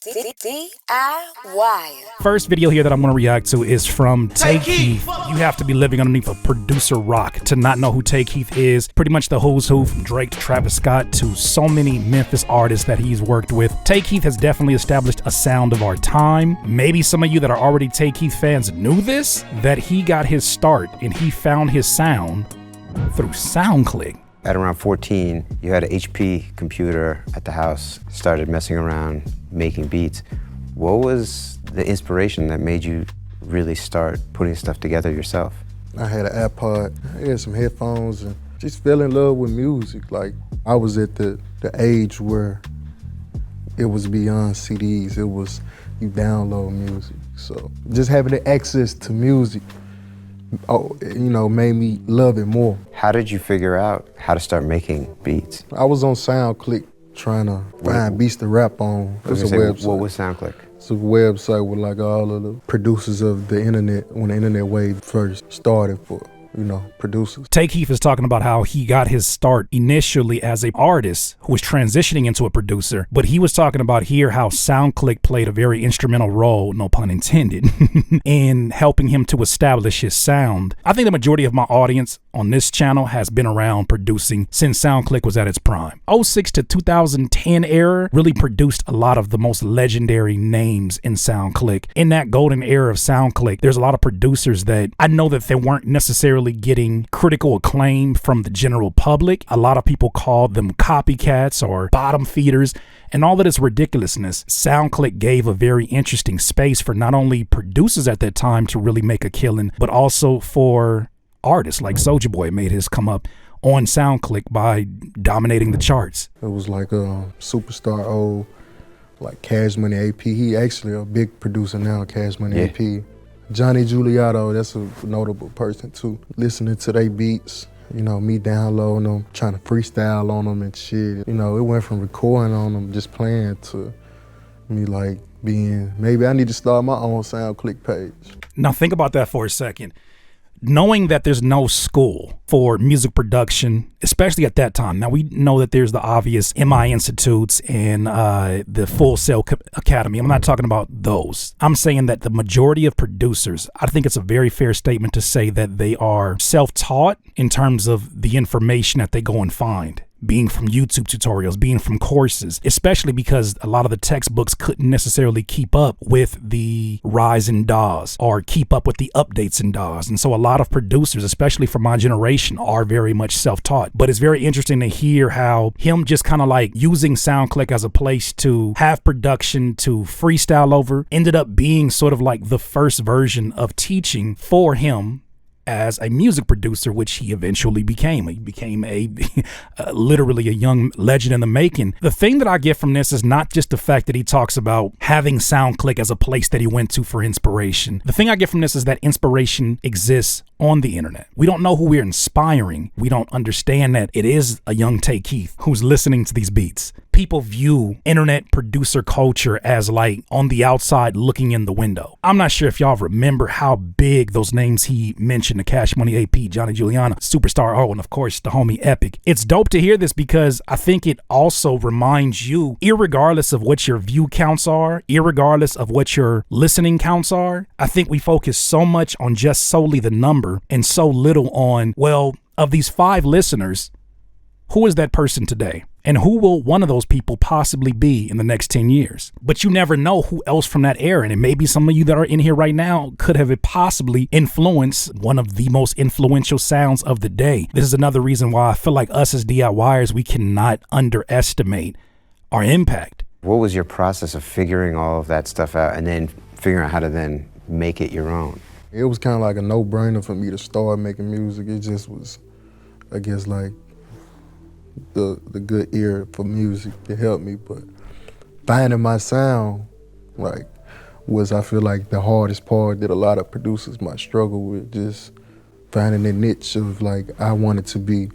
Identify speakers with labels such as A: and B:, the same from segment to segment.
A: DIY.
B: First video here that I'm going to react to is from Tay Keith. You have to be living underneath a producer rock to not know who Tay Keith is. Pretty much the who's who from Drake to Travis Scott to so many Memphis artists that he's worked with. Tay Keith has definitely established a sound of our time. Maybe some of you that are already Tay Keith fans knew this, that he got his start and he found his sound through SoundClick.
C: At around 14, you had an HP computer at the house, started messing around, making beats. What was the inspiration that made you really start putting stuff together yourself?
D: I had an iPod, I had some headphones, and just fell in love with music. Like, I was at the age where it was beyond CDs, it was you download music. So just having the access to music, made me love it more.
C: How did you figure out how to start making beats?
D: I was on SoundClick trying to find beats to rap on. It's a website.
C: What was SoundClick?
D: It's a website with like all of the producers of the internet when the internet wave first started for, producers.
B: Tay Keith is talking about how he got his start initially as an artist who was transitioning into a producer, but he was talking about here how SoundClick played a very instrumental role, no pun intended, in helping him to establish his sound. I think the majority of my audience on this channel has been around producing since SoundClick was at its prime. 06 to 2010 era really produced a lot of the most legendary names in SoundClick. In that golden era of SoundClick, there's a lot of producers that I know that they weren't necessarily getting critical acclaim from the general public. A lot of people called them copycats or bottom feeders. And all of this ridiculousness, SoundClick gave a very interesting space for not only producers at that time to really make a killing, but also for artists like Soulja Boy made his come up on SoundClick by dominating the charts.
D: It was like a Superstar O, like Cash Money AP. He actually a big producer now, Cash Money AP. Johnny Giuliotto, that's a notable person too. Listening to their beats, me downloading them, trying to freestyle on them and shit. It went from recording on them, just playing, to me like being, maybe I need to start my own SoundClick page.
B: Now think about that for a second. Knowing that there's no school for music production, especially at that time. Now we know that there's the obvious MI Institutes and the Full Sail Academy. I'm not talking about those. I'm saying that the majority of producers, I think it's a very fair statement to say that they are self-taught in terms of the information that they go and find. Being from YouTube tutorials, being from courses, especially because a lot of the textbooks couldn't necessarily keep up with the rise in DAWs or keep up with the updates in DAWs. And so a lot of producers, especially from my generation, are very much self-taught. But it's very interesting to hear how him just kind of like using SoundClick as a place to have production, to freestyle over, ended up being sort of like the first version of teaching for him as a music producer, which he eventually became. He became literally a young legend in the making. The thing that I get from this is not just the fact that he talks about having SoundClick as a place that he went to for inspiration. The thing I get from this is that inspiration exists on the internet. We don't know who we're inspiring. We don't understand that it is a young Tay Keith who's listening to these beats. People view internet producer culture as like on the outside looking in the window. I'm not sure if y'all remember how big those names he mentioned, the Cash Money AP, Johnny Giuliotto, Superstar O, and of course the homie Epic. It's dope to hear this because I think it also reminds you, irregardless of what your view counts are, irregardless of what your listening counts are, I think we focus so much on just solely the number and so little on, well, of these 5 listeners, who is that person today? And who will one of those people possibly be in the next 10 years? But you never know who else from that era. And it may be some of you that are in here right now could have possibly influenced one of the most influential sounds of the day. This is another reason why I feel like us as DIYers, we cannot underestimate our impact.
C: What was your process of figuring all of that stuff out and then figuring out how to then make it your own?
D: It was kind of like a no-brainer for me to start making music. It just was, I guess, like the good ear for music to help me, but finding my sound was, I feel like, the hardest part that a lot of producers might struggle with, just finding a niche of like, I wanted to be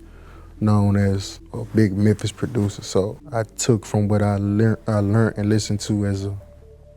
D: known as a big Memphis producer. So I took from what I learned and listened to as a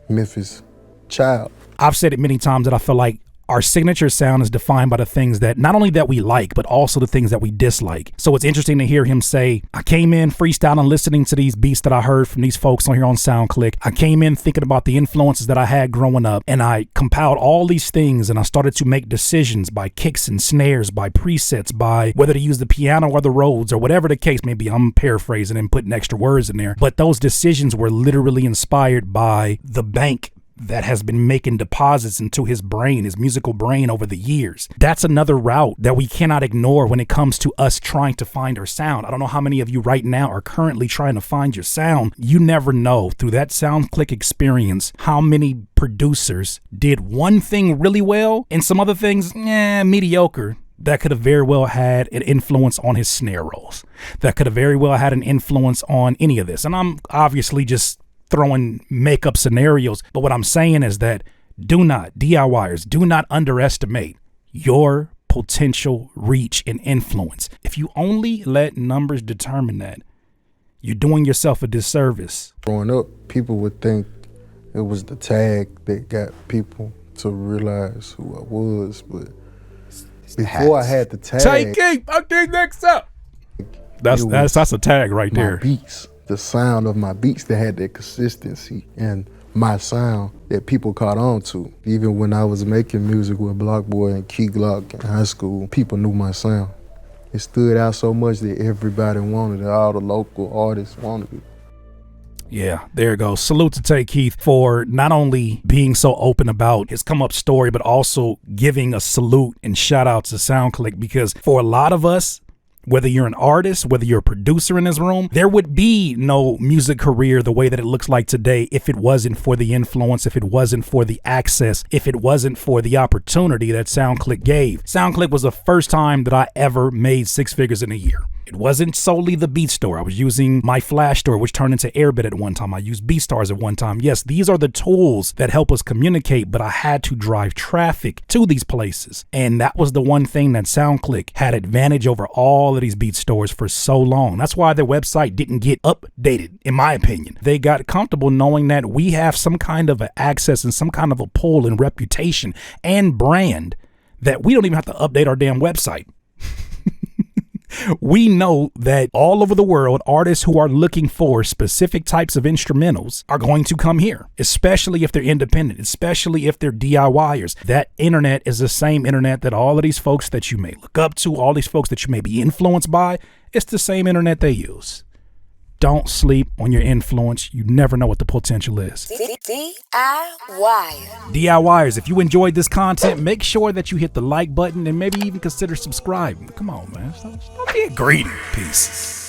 D: Memphis child.
B: I've said it many times that I feel like Our signature sound is defined by the things that not only that we like, but also the things that we dislike. So it's interesting to hear him say, I came in freestyling, listening to these beats that I heard from these folks on here on SoundClick. I came in thinking about the influences that I had growing up, and I compiled all these things, and I started to make decisions by kicks and snares, by presets, by whether to use the piano or the Rhodes or whatever the case may be. I'm paraphrasing and putting extra words in there. But those decisions were literally inspired by the bank that has been making deposits into his brain, his musical brain over the years. That's another route that we cannot ignore when it comes to us trying to find our sound. I don't know how many of you right now are currently trying to find your sound. You never know through that SoundClick experience how many producers did one thing really well and some other things, mediocre. That could have very well had an influence on his snare rolls. That could have very well had an influence on any of this. And I'm obviously just throwing makeup scenarios, but what I'm saying is that DIYers, do not underestimate your potential reach and influence. If you only let numbers determine that, you're doing yourself a disservice.
D: Growing up, people would think it was the tag that got people to realize who I was, but before I had the tag,
B: I think next up. That's a tag right there.
D: Beats. The sound of my beats that had that consistency and my sound that people caught on to. Even when I was making music with Block Boy and Key Glock in high school, people knew my sound. It stood out so much that everybody wanted it. All the local artists wanted it.
B: Yeah, there it goes. Salute to Tay Keith for not only being so open about his come up story, but also giving a salute and shout out to SoundClick, because for a lot of us, whether you're an artist, whether you're a producer in this room, there would be no music career the way that it looks like today if it wasn't for the influence, if it wasn't for the access, if it wasn't for the opportunity that SoundClick gave. SoundClick was the first time that I ever made 6 figures in a year. It wasn't solely the Beat Store. I was using my Flash Store, which turned into Airbit at one time. I used BeatStars at one time. Yes, these are the tools that help us communicate, but I had to drive traffic to these places. And that was the one thing that SoundClick had advantage over all of these beat stores for so long. That's why their website didn't get updated, in my opinion. They got comfortable knowing that we have some kind of an access and some kind of a pull and reputation and brand that we don't even have to update our damn website. We know that all over the world, artists who are looking for specific types of instrumentals are going to come here, especially if they're independent, especially if they're DIYers. That internet is the same internet that all of these folks that you may look up to, all these folks that you may be influenced by, it's the same internet they use. Don't sleep on your influence. You never know what the potential is. DIYers, if you enjoyed this content, make sure that you hit the like button and maybe even consider subscribing. Come on, man. Stop being greedy. Peace.